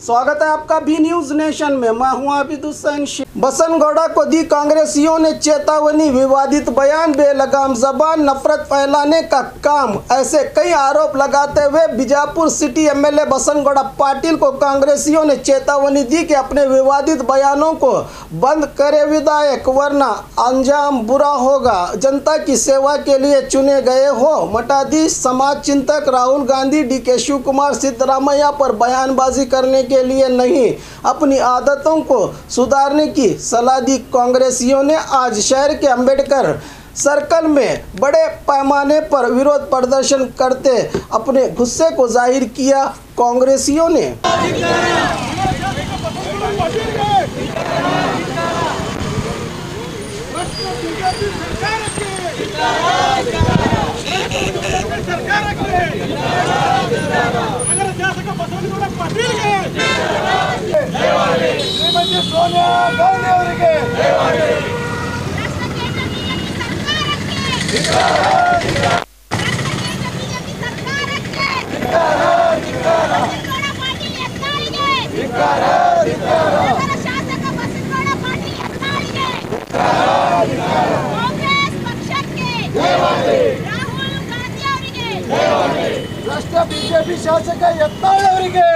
स्वागत है आपका बी न्यूज नेशन में। मैं हूं आबिद हुसैन। बसनगौड़ा को दी कांग्रेसियों ने चेतावनी, विवादित बयान, बेलगाम जबान, नफरत फैलाने का काम, ऐसे कई आरोप लगाते हुए बीजापुर सिटी एमएलए बसनगौड़ा पाटिल को कांग्रेसियों ने चेतावनी दी कि अपने विवादित बयानों को बंद करे विधायक, वरना अंजाम बुरा होगा। जनता की सेवा के लिए चुने गए हो। मठाधीश, समाज चिंतक राहुल गांधी, डीके शिव कुमार, सिद्धरामैया पर बयानबाजी करने के लिए नहीं, अपनी आदतों को सुधारने की सलाह दी। कांग्रेसियों ने आज शहर के अंबेडकर सर्कल में बड़े पैमाने पर विरोध प्रदर्शन करते अपने गुस्से को जाहिर किया। कांग्रेसियों ने सोनिया गांधी ಅವರಿಗೆ ರಾಷ್ಟ್ರ ಬಿಜೆಪಿ ಶಾಸಕ ಯತ್ನಾಳ್ ಅವರಿಗೆ,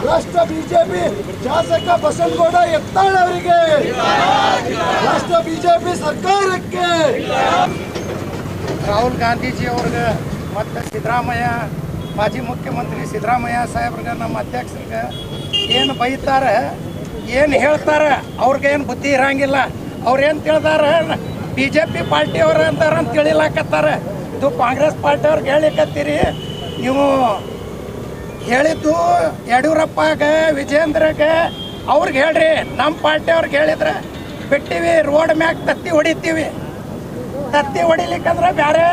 ರಾಷ್ಟ್ರ ಬಿಜೆಪಿ ಶಾಸಕ ಬಸನಗೌಡ ಯತ್ನಾಳ್ ಅವರಿಗೆ, ರಾಷ್ಟ್ರ ಬಿಜೆಪಿ ಸರ್ಕಾರಕ್ಕೆ, ರಾಹುಲ್ ಗಾಂಧೀಜಿ ಅವ್ರಿಗೆ ಮತ್ತು ಸಿದ್ದರಾಮಯ್ಯ, ಮಾಜಿ ಮುಖ್ಯಮಂತ್ರಿ ಸಿದ್ದರಾಮಯ್ಯ ಸಾಹೇಬ್ರಿಗೆ, ನಮ್ಮ ಅಧ್ಯಕ್ಷರಿಗೆ ಏನು ಬೈತಾರೆ, ಏನು ಹೇಳ್ತಾರೆ, ಅವ್ರಿಗೇನು ಬುದ್ಧಿ ಇರಂಗಿಲ್ಲ. ಅವ್ರೇನು ತಿಳಿದಾರೆ BJP ಪಾರ್ಟಿಯವ್ರು ಅಂತಾರ ಅಂತ ತಿಳಿಲಾಕತ್ತಾರೆ. ಇದು ಕಾಂಗ್ರೆಸ್ ಪಾರ್ಟಿಯವ್ರಿಗೆ ಹೇಳಿಕತ್ತೀರಿ. ನೀವು ಹೇಳಿದ್ದು ಯಡಿಯೂರಪ್ಪಗೆ, ವಿಜೇಂದ್ರಗೆ, ಅವ್ರಿಗೆ ಹೇಳ್ರಿ. ನಮ್ಮ ಪಾರ್ಟಿಯವ್ರಿಗೆ ಹೇಳಿದ್ರೆ ಬಿಟ್ಟಿವಿ, ರೋಡ್ ಮ್ಯಾಗ ತತ್ತಿ ಹೊಡಿತೀವಿ. ತತ್ತಿ ಹೊಡಿಲಿಕ್ಕಂದ್ರೆ ಬೇರೆ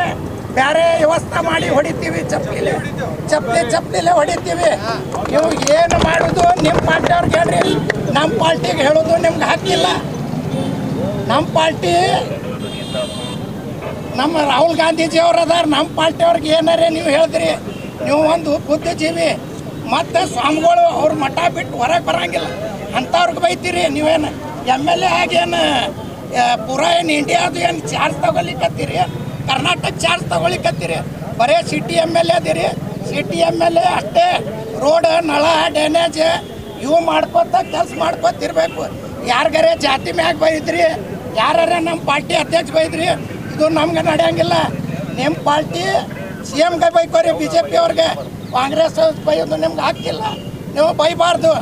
ಬೇರೆ ವ್ಯವಸ್ಥೆ ಮಾಡಿ ಹೊಡಿತೀವಿ. ಚಪ್ಪಲಿಲೆ ಹೊಡಿತೀವಿ. ನೀವು ಏನು ಮಾಡೋದು ನಿಮ್ಮ ಪಾರ್ಟಿಯವ್ರಿಗೆ ಹೇಳ್ರಿ. ನಮ್ಮ ಪಾರ್ಟಿಗೆ ಹೇಳೋದು ನಿಮ್ಗೆ ಹಾಕಿಲ್ಲ. ನಮ್ಮ ಪಾರ್ಟಿ, ನಮ್ಮ ರಾಹುಲ್ ಗಾಂಧೀಜಿ ಅವ್ರು ಅದಾರ. ನಮ್ಮ ಪಾರ್ಟಿಯವ್ರಿಗೆ ಏನಾರೇ ನೀವು ಹೇಳಿದ್ರಿ, ನೀವು ಒಂದು ಬುದ್ಧಿಜೀವಿ. ಮತ್ತು ಸ್ವಾಮಿಗಳು ಅವ್ರ ಮಠ ಬಿಟ್ಟು ಹೊರಗೆ ಬರೋಂಗಿಲ್ಲ ಅಂಥವ್ರಿಗೆ ಬೈತೀರಿ. ನೀವೇನು MLA ಆಗೇನು ಪೂರಾ ಏನು ಇಂಡಿಯಾದು ಏನು ಚಾರ್ಜ್ ತಗೊಳ್ಳಿಕತ್ತೀರಿ, ಕರ್ನಾಟಕ ಚಾರ್ಜ್ ತಗೊಳ್ಳಿಕತ್ತೀರಿ. ಬರೀ ಸಿಟಿ MLA ಅದೀರಿ. ಸಿಟಿ MLA ಅಷ್ಟೇ ರೋಡ್, ನಳ, ಡ್ಯಾನೇಜ್ ಇವು ಮಾಡ್ಕೊತ ಕೆಲಸ ಮಾಡ್ಕೊತಿರ್ಬೇಕು. ಯಾರಿಗಾರೆ ಜಾತಿ ಮ್ಯಾಗ ಬೈದ್ರಿ, ಯಾರ ನಮ್ಮ ಪಾರ್ಟಿ ಅಧ್ಯಕ್ಷ ಬೈದ್ರಿ, ಇದು ನಮ್ಗೆ ನಡೆಯಂಗಿಲ್ಲ. ನಿಮ್ಮ ಪಾರ್ಟಿ CMಗೆ ಬೈಕೋರಿ, BJP ಅವ್ರಿಗೆ. ಕಾಂಗ್ರೆಸ್ ಬೈಯೋದು ನಿಮ್ಗೆ ಹಾಕಿಲ್ಲ, ನೀವು ಬೈಬಾರ್ದು.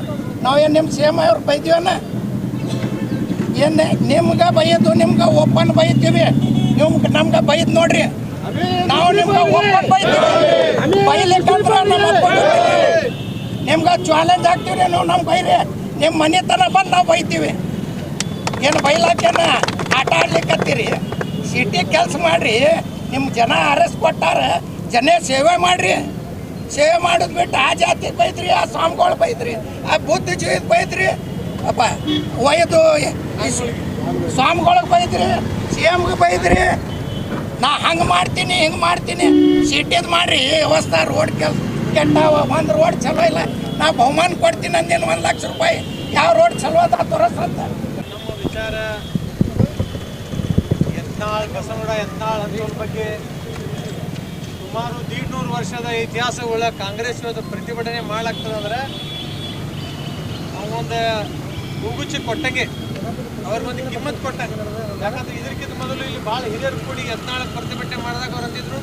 ನಾವೇನು ನಿಮ್ಮ CM ಅವ್ರಿಗೆ ಬೈದೀವನ? ಏನು ನಿಮ್ಗೆ ಬೈಯೋದು, ನಿಮ್ಗೆ ಓಪನ್ ಬೈತೀವಿ. ನೀವು ನಮ್ಗೆ ಬೈದ್ ನೋಡ್ರಿ, ನಾವು ನಿಮ್ಗೆ ಓಪನ್ ಬೈತೀವಿ. ಬೈಲಿಕ್ಕಂದ್ರೆ ನಮ್ಮ ನಿಮ್ಗೆ ಚಾಲೆಂಜ್ ಆಗ್ತೀವಿ. ನೀವು ನಮ್ಗೆ ಬೈರಿ, ನಿಮ್ಮ ಮನೆತನ ಬಂದು ನಾವು ಬೈತೀವಿ. ಏನು ಬೈಲಾಕೇನ ಆಟ ಆಡ್ಲಿಕ್ಕತ್ತೀರಿ? ಸಿಟಿ ಕೆಲಸ ಮಾಡಿರಿ. ನಿಮ್ಮ ಜನ ಅರೆಸ್ಟ್ ಕೊಟ್ಟಾರ, ಜನ ಸೇವೆ ಮಾಡಿರಿ. ಸೇವೆ ಮಾಡೋದು ಬಿಟ್ಟು ಆ ಜಾತಿಗೆ ಬೈದ್ರಿ, ಆ ಸ್ವಾಮಿಗಳು ಬೈದ್ರಿ, ಆ ಬುದ್ಧಿಜೀವಿಗೆ ಬೈದ್ರಿ, ಅಪ್ಪ ಒಯ್ದು ಸ್ವಾಮಿಗಳಿಗೆ ಬೈದ್ರಿ, CMಗೆ ಬೈದ್ರಿ. ನಾ ಹಂಗೆ ಮಾಡ್ತೀನಿ, ಹಿಂಗೆ ಮಾಡ್ತೀನಿ. ಸಿಟಿದು ಮಾಡಿರಿ ವ್ಯವಸ್ಥೆ. ರೋಡ್ ಕೆಲಸ ಕೆಟ್ಟವ, ಒಂದು ರೋಡ್ ಚಲೋ ಇಲ್ಲ. ನಾ ಬಹುಮಾನ ಕೊಡ್ತೀನಿ ಅಂದೇನು ₹1,00,000. ಯಾವ ರೋಡ್ ಚಲೋ ಅದ ತೋರಿಸಂತ. ನಮ್ಮ ವಿಚಾರ ಯತ್ನಾಳ್, ಬಸನಗೌಡ ಯತ್ನಾಳ್ ಅನ್ನೋದ್ರ ಬಗ್ಗೆ ಸುಮಾರು 150 ವರ್ಷದ ಇತಿಹಾಸಗಳ ಕಾಂಗ್ರೆಸ್ ಇವತ್ತು ಪ್ರತಿಭಟನೆ ಮಾಡ್ಲಾಗ್ತದಂದ್ರೆ ಅವೊಂದು ಹೂಗುಚ್ಚಿ ಕೊಟ್ಟಂಗೆ, ಅವ್ರಿಗೊಂದು ಕಿಮ್ಮತ್ ಕೊಟ್ಟಂಗೆ. ಯಾಕಂದ್ರೆ ಇದಕ್ಕಿಂತ ಮೊದಲು ಇಲ್ಲಿ ಭಾಳ ಹಿರಿಯರು ಕೂಡಿ ಯತ್ನಾಳ್ ಪ್ರತಿಭಟನೆ ಮಾಡಿದಾಗ ಅವ್ರು ಅಂದಿದ್ರು,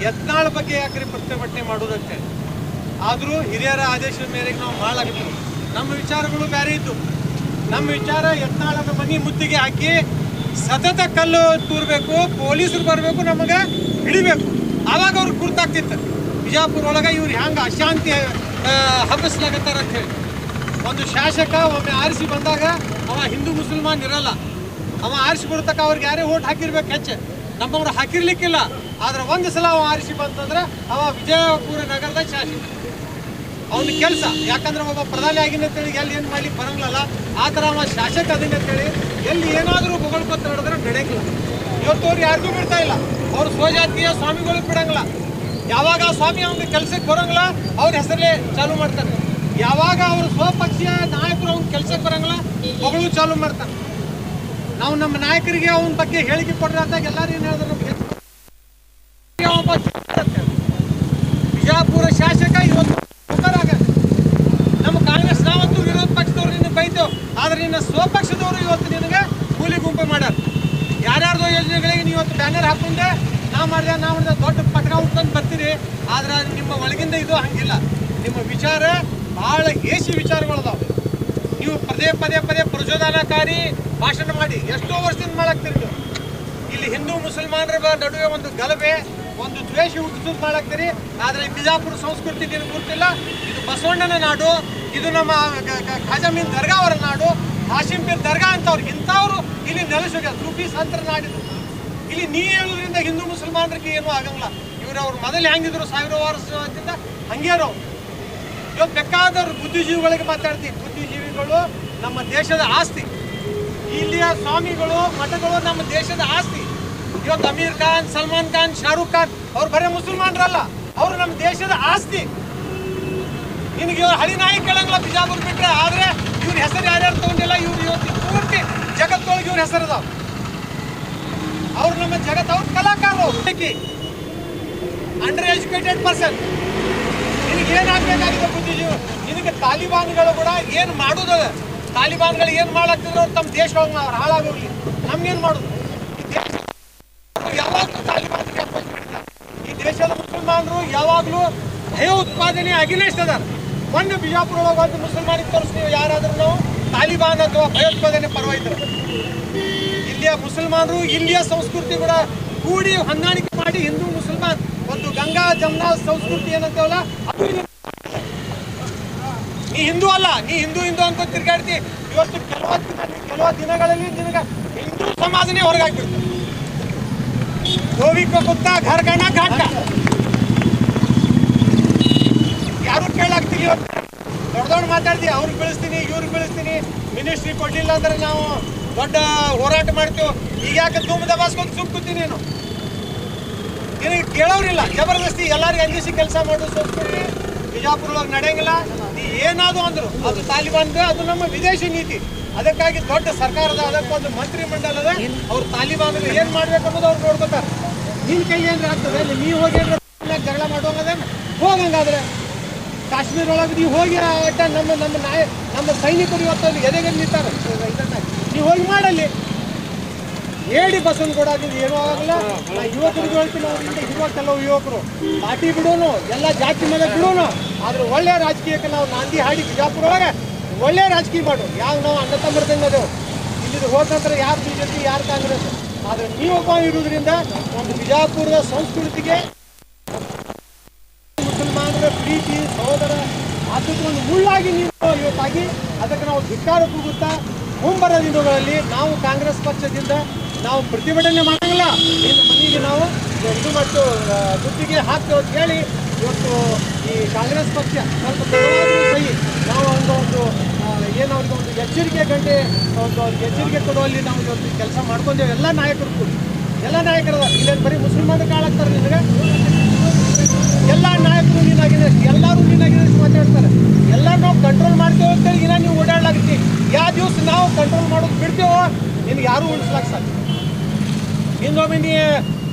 ಯತ್ನಾಳ್ ಬಗ್ಗೆ ಯಾಕ್ರಿ ಪ್ರತಿಭಟನೆ ಮಾಡೋದಂತೇಳಿ. ಆದರೂ ಹಿರಿಯರ ಆದೇಶದ ಮೇರೆಗೆ ನಾವು ಮಾಡ್ಲಾಗಿತ್ತು. ನಮ್ಮ ವಿಚಾರಗಳು ಬೇರೆ ಇದ್ದು. ನಮ್ಮ ವಿಚಾರ ಯತ್ನಾಳನ ಮನೆ ಮುತ್ತಿಗೆ ಹಾಕಿ ಸತತ ಕಲ್ಲು ತೂರಬೇಕು, ಪೊಲೀಸರು ಬರಬೇಕು, ನಮಗೆ ಹಿಡಿಬೇಕು. ಆವಾಗ ಅವ್ರಿಗೆ ಗುರ್ತಾಗ್ತಿತ್ತು ಬಿಜಾಪುರ ಒಳಗೆ ಇವ್ರು ಹೆಂಗೆ ಅಶಾಂತಿ ಹಬ್ಬಿಸ್ಲಾಗತ್ತಾರ ಅಂತೇಳಿ. ಒಂದು ಶಾಸಕ ಒಮ್ಮೆ ಆರಿಸಿ ಬಂದಾಗ ಅವ ಹಿಂದೂ ಮುಸಲ್ಮಾನ್ ಇರಲ್ಲ. ಅವ ಆರಿಸಿ ಬರ್ತಕ್ಕ ಅವ್ರಿಗೆ ಯಾರೇ ಓಟ್ ಹಾಕಿರ್ಬೇಕು ಹೆಚ್ಚು, ನಮ್ಮವ್ರು ಹಾಕಿರ್ಲಿಕ್ಕಿಲ್ಲ. ಆದ್ರೆ ಒಂದು ಸಲ ಅವ ಆರಿಸಿ ಬಂತಂದ್ರೆ ಅವ ವಿಜಯಪುರ ನಗರದ ಶಾಸಕ. ಅವನ ಕೆಲಸ, ಯಾಕಂದ್ರೆ ಒಬ್ಬ ಪ್ರಧಾನಿ ಆಗಿನ ಅಂತೇಳಿ ಎಲ್ಲಿ ಏನು ಮಾಡ್ಲಿಕ್ಕೆ ಬರಂಗಿಲ್ಲ. ಆ ಥರ ಅವ ಶಾಸಕ ಅದನ್ನ ಅಂತೇಳಿ ಎಲ್ಲಿ ಏನಾದರೂ ಬೊಗಳ್ಕೊತ ನಡೆದ್ರೆ ನಡೆಯಂಗಿಲ್ಲ. ಇವತ್ತು ಅವ್ರು ಯಾರಿಗೂ ಬಿಡ್ತಾ ಇಲ್ಲ. ಅವ್ರು ಸ್ವಜಾತಿಯ ಸ್ವಾಮಿಗಳು ಬಿಡಂಗಿಲ್ಲ. ಯಾವಾಗ ಸ್ವಾಮಿ ಅವ್ನಿಗೆ ಕೆಲಸಕ್ಕೆ ಬರೋಂಗಿಲ್ಲ ಅವ್ರ ಹೆಸರಲ್ಲೇ ಚಾಲು ಮಾಡ್ತಾರೆ. ಯಾವಾಗ ಅವರು ಸ್ವಪಕ್ಷೀಯ ನಾಯಕರು ಅವ್ನ ಕೆಲಸಕ್ಕೆ ಬರಂಗಿಲ್ಲ ಹೊಗಳು ಚಾಲು ಮಾಡ್ತಾನೆ. ನಾವು ನಮ್ಮ ನಾಯಕರಿಗೆ ಅವನ ಬಗ್ಗೆ ಹೇಳಿಕೆ ಕೊಡ್ರಿ ಅಂದಾಗ ಎಲ್ಲರೂ ಏನು ಹೇಳಿದ್ರು ನಮಗೆ ಬಿಜಾಪುರ ಶಾಸಕ ಇವತ್ತು ನಮ್ಮ ಕಾಂಗ್ರೆಸ್ ನಾವಂತೂ ವಿರೋಧ ಪಕ್ಷದವ್ರು ನಿನ್ನ ಬೈತೇವೆ, ಆದ್ರೆ ನಿನ್ನ ಸ್ವಪಕ್ಷದವರು ಇವತ್ತು ನಿನಗೆ ಕೂಲಿ ಗುಂಪು ಮಾಡ್ಯಾರ. ಯಾರ್ಯಾರ್ದೋ ಯೋಜನೆಗಳಿಗೆ ನೀವು ಇವತ್ತು ಬ್ಯಾನರ್ ಹಾಕೊಂಡೆ ನಾವು ಮಾಡಿದೆ ದೊಡ್ಡ ಪಟಕ ಉಟ್ಕೊಂಡು ಬರ್ತೀರಿ, ಆದ್ರೆ ನಿಮ್ಮ ಒಳಗಿಂದ ಇದು ಹಂಗಿಲ್ಲ. ನಿಮ್ಮ ವಿಚಾರ ಭಾಳ ಹೇಸಿ ವಿಚಾರಗಳದಾವೆ. ನೀವು ಪದೇ ಪದೇ ಪದೇ ಪ್ರಚೋದನಾಕಾರಿ ಭಾಷಣ ಮಾಡಿ ಎಷ್ಟೋ ವರ್ಷದಿಂದ ಮಾಡಾಕ್ತೀರಿ. ನೀವು ಇಲ್ಲಿ ಹಿಂದೂ ಮುಸಲ್ಮಾನರ ನಡುವೆ ಒಂದು ಗಲಭೆ, ಒಂದು ದ್ವೇಷ ಹುಟ್ಟಿಸೋದು ಮಾಡಾಕ್ತೀರಿ. ಆದರೆ ಬಿಜಾಪುರ ಸಂಸ್ಕೃತಿ ನಿನಗೆ ಗೊತ್ತಿಲ್ಲ. ಇದು ಬಸವಣ್ಣನ ನಾಡು, ಇದು ನಮ್ಮ ಖಾಜಾಮೀನ್ ದರ್ಗಾ ಅವರ ನಾಡು, ಹಾಶಿಮ್ ಪೀರ್ ದರ್ಗಾ ಅಂತವ್ರು ಇಂಥವ್ರು ಇಲ್ಲಿ ನೆಲೆಸೋಗ್ಯಾರ. ಸೂಫಿ ಸಂತರ ನಾಡಿದ್ರು. ಇಲ್ಲಿ ನೀ ಹೇಳೋದ್ರಿಂದ ಹಿಂದೂ ಮುಸಲ್ಮಾನರಿಗೆ ಏನೂ ಆಗಂಗಿಲ್ಲ. ಅವ್ರು ಮೊದಲು ಹೆಂಗಿದ್ರು 1000 ವರ್ಷದಿಂದ ಹಂಗೇನೋ. ಇವತ್ತು ಬೇಕಾದವ್ರು ಬುದ್ಧಿಜೀವಿಗಳಿಗೆ ಮಾತಾಡ್ತೀವಿ. ಬುದ್ಧಿಜೀವಿಗಳು ನಮ್ಮ ದೇಶದ ಆಸ್ತಿ. ಇಲ್ಲಿಯ ಸ್ವಾಮಿಗಳು ಮಠಗಳು ನಮ್ಮ ದೇಶದ ಆಸ್ತಿ. ಇವತ್ತು ಅಮೀರ್ ಖಾನ್, ಸಲ್ಮಾನ್ ಖಾನ್, ಶಾರುಖ್ ಖಾನ್ ಅವ್ರು ಬರೀ ಮುಸಲ್ಮಾನರಲ್ಲ, ಅವರು ನಮ್ಮ ದೇಶದ ಆಸ್ತಿ. ನಿನಗೆ ಇವ್ರು ಹಳಿ ನಾಯಿ ಕೇಳಂಗಿಲ್ಲ ಬಿಜಾಪುರ ಬಿಟ್ರೆ. ಆದರೆ ಇವ್ರ ಹೆಸರು ಯಾರ್ಯಾರು ತಗೊಂಡಿಲ್ಲ, ಇವ್ರು ಇವತ್ತು ಪೂರ್ತಿ ಜಗತ್ತೊಳಗೆ ಇವ್ರ ಹೆಸರದಾವ. ಅವ್ರು ನಮ್ಮ ಜಗತ್ತು, ಅವ್ರ ಕಲಾಕಾರರು. Under educated person. ನಿನಗೆ ಏನಾಗಬೇಕಾಗಿದೆ ಬುದ್ಧಿಜೀವಿ? ನಿನಗೆ ತಾಲಿಬಾನ್ಗಳು ಕೂಡ ಏನು ಮಾಡೋದು? ತಾಲಿಬಾನ್ಗಳು ಏನು ಮಾಡಾಕ್ತಿದ್ರು? ಅವ್ರು ತಮ್ಮ ದೇಶ ಅವ್ರು ಹಾಳಾಗೋಗ್ಲಿ. ನಮ್ಗೇನು ಮಾಡೋದು? ಈ ದೇಶ ಯಾವಾಗಲೂ ತಾಲಿಬಾನ್ಗೆ ಅಪೋಸ್ ಮಾಡಿದ್ದಾರೆ. ಈ ದೇಶದ ಮುಸಲ್ಮಾನರು ಯಾವಾಗಲೂ ಭಯೋತ್ಪಾದನೆ ಅಗೇನೆಸ್ಟ್ ಅದಾರ. ಒಂದು ಬಿಜಾಪುರ ಒಳಗೆ ಒಂದು ಮುಸಲ್ಮಾನಿಗೆ ತೋರಿಸ್ತೀವಿ ಯಾರಾದ್ರೂ ನಾವು ತಾಲಿಬಾನ್ ಅಥವಾ ಭಯೋತ್ಪಾದನೆ ಪರವಾಗಿದ್ರು. ಇಲ್ಲಿಯ ಮುಸಲ್ಮಾನರು ಇಲ್ಲಿಯ ಸಂಸ್ಕೃತಿ ಕೂಡ ಕೂಡಿ ಹೊಂದಾಣಿಕೆ ಮಾಡಿ ಹಿಂದೂ ಮುಸಲ್ಮಾನ್ ಒಂದು ಗಂಗಾ ಜಮುನಾ ಸಂಸ್ಕೃತಿ ಏನಂತೇವಲ್ಲ, ಅದು ನೀ ಹಿಂದೂ ಅಲ್ಲ, ನೀ ಹಿಂದೂ ಅಂತ ತಿರ್ಗಾಡ್ತಿ. ಇವತ್ತು ಕೆಲವು ದಿನಗಳಲ್ಲಿ ನಿನಗೆ ಹಿಂದೂ ಸಮಾಜನೇ ಹೊರಗಾಗ್ಬಿಡ್ತು. ಗೋವಿಕ ಕುತ್ತ ಘರ್ಗಣ ಘಾಟ ಯಾರು ಕೇಳಾಗ್ತೀವಿ. ದೊಡ್ಡ ಮಾತಾಡ್ತೀವಿ, ಅವ್ರಿಗೆ ಬೆಳೆಸ್ತೀನಿ, ಇವ್ರಿಗೆ ಬೆಳೆಸ್ತೀನಿ, ಮಿನಿಸ್ಟ್ರಿ ಕೊಡ್ಲಿಲ್ಲ ಅಂದ್ರೆ ನಾವು ದೊಡ್ಡ ಹೋರಾಟ ಮಾಡ್ತೀವಿ. ಈಗ ಯಾಕೆ ತುಂಬ ದಬಾಸ್ಕೊಂಡು ಸುಮ್ಕುತ್ತೀನಿ ನೀನು? ನಿನಗೆ ಕೇಳೋರಿಲ್ಲ. ಜಬರ್ದಸ್ತಿ ಎಲ್ಲರಿಗೂ ಅಂಜಿಸಿ ಕೆಲಸ ಮಾಡೋ ಸಂಸ್ಕೃತಿ ಬಿಜಾಪುರ ಒಳಗೆ ನಡೆಯಂಗಿಲ್ಲ. ನೀ ಏನಾದ್ರು ಅಂದ್ರು ಅದು ತಾಲಿಬಾನ್ಗೆ, ಅದು ನಮ್ಮ ವಿದೇಶಿ ನೀತಿ. ಅದಕ್ಕಾಗಿ ದೊಡ್ಡ ಸರ್ಕಾರದ ಅದಕ್ಕೊಂದು ಮಂತ್ರಿ ಮಂಡಲದ ಅವ್ರು ತಾಲಿಬಾನ್ಗೆ ಏನು ಮಾಡ್ಬೇಕು ಅನ್ನೋದು ಅವ್ರು ನೋಡ್ಕೋತಾರೆ. ನಿನ್ನ ಕೈ ಏನ್ರ ಆಗ್ತದೆ? ನೀವು ಹೋಗಿ ಜಗಳ ಮಾಡುವಂಗದೇನು? ಹೋಗಂಗಾದ್ರೆ ಕಾಶ್ಮೀರ ಒಳಗೆ ನೀವು ಹೋಗಿ ಅಡ್ಡ ನಮ್ಮ ಸೈನಿಕರು ಇವತ್ತು ಅಲ್ಲಿ ಎದೆಗೆ ನಿಂತಾರೆ. ಇದನ್ನ ನೀವು ಹೋಗಿ ಮಾಡಲ್ಲಿ ಹೇಳಿ ಬಸವನಗೌಡ ಆಗಿದ್ದು ಏನೂ ಆಗಲ್ಲ. ನಾ ಯುವಕರಿಗೆ ಹೇಳ್ತೀನಿ, ಅವರಿಂದ ಇರುವ ಕೆಲವು ಯುವಕರು ಪಾರ್ಟಿ ಬಿಡೋನು, ಎಲ್ಲ ಜಾತಿ ಮೇಲೆ ಬಿಡೋನು, ಆದ್ರೆ ಒಳ್ಳೆಯ ರಾಜಕೀಯಕ್ಕೆ ನಾವು ನಾಂದಿ ಹಾಡಿ ಬಿಜಾಪುರ ಒಳಗೆ ಒಳ್ಳೆಯ ರಾಜಕೀಯ ಮಾಡು. ಯಾವ ನಾವು ಅಣ್ಣ ತಮ್ಮರ್ದಂಗೆ ಅದೇವು. ಇಲ್ಲಿದ್ದು ಹೋದ ನಂತರ ಯಾರು ಬಿಜೆಪಿ ಯಾರು ಕಾಂಗ್ರೆಸ್, ಆದರೆ ನೀವೊಬ್ಬ ಇರುವುದರಿಂದ ಒಂದು ಬಿಜಾಪುರದ ಸಂಸ್ಕೃತಿಗೆ ಮುಸಲ್ಮಾನರ ಪ್ರೀತಿ ಸಹೋದರ ಅದಕ್ಕೆ ಒಂದು ಮುಳ್ಳಾಗಿ ನೀವು ಇವತ್ತಾಗಿ ಅದಕ್ಕೆ ನಾವು ಧಿಕ್ಕಾರ ಕೂಗುತ್ತಾ ಮುಂಬರುವ ದಿನಗಳಲ್ಲಿ ನಾವು ಕಾಂಗ್ರೆಸ್ ಪಕ್ಷದಿಂದ ನಾವು ಪ್ರತಿಭಟನೆ ಮಾಡಂಗಿಲ್ಲ. ಇನ್ನು ಮನೆಗೆ ನಾವು ಇದು ಮತ್ತು ದುಡ್ಡಿಗೆ ಹಾಕ್ತೇವೆ ಅಂತ ಹೇಳಿ ಇವತ್ತು ಈ ಕಾಂಗ್ರೆಸ್ ಪಕ್ಷ ಸ್ವಲ್ಪ ತಡವಾದರೂ ಸಹಿ ನಾವು ಒಂದು ಏನು ಅವ್ರಿಗೆ ಒಂದು ಎಚ್ಚರಿಕೆ ಗಂಟೆ ಒಂದು ಅವ್ರಿಗೆ ಎಚ್ಚರಿಕೆ ಕೊಡುವಲ್ಲಿ ನಾವು ಇವತ್ತು ಕೆಲಸ ಮಾಡ್ಕೊಂಡೇವೆ. ಎಲ್ಲ ನಾಯಕರು ಕೂಡ ಎಲ್ಲ ನಾಯಕರದ ಇಲ್ಲೇನು ಬರೀ ಮುಸಲ್ಮಾನರು ಕಾಳಾಗ್ತಾರೆ. ನಿನಗೆ ಎಲ್ಲ ನಾಯಕರು ನೀನಾಗಿದೆ, ಎಲ್ಲರೂ ನೀನಾಗಿದೆ ಮಾತಾಡ್ತಾರೆ. ಎಲ್ಲ ನಾವು ಕಂಟ್ರೋಲ್ ಮಾಡ್ತೇವೆ ಅಂತೇಳಿ ಇನ್ನ ನೀವು ಓಡಾಡ್ಲಾಗ್ತಿ. ಯಾವ ದಿವಸ ನಾವು ಕಂಟ್ರೋಲ್ ಮಾಡೋದು ಬಿಡ್ತೇವೋ ನಿನ್ಗೆ ಯಾರೂ ಉಳಿಸ್ಲಾಕ ಸಾಧ್ಯ. ಇನ್ನೊಮ್ಮೆ ನೀ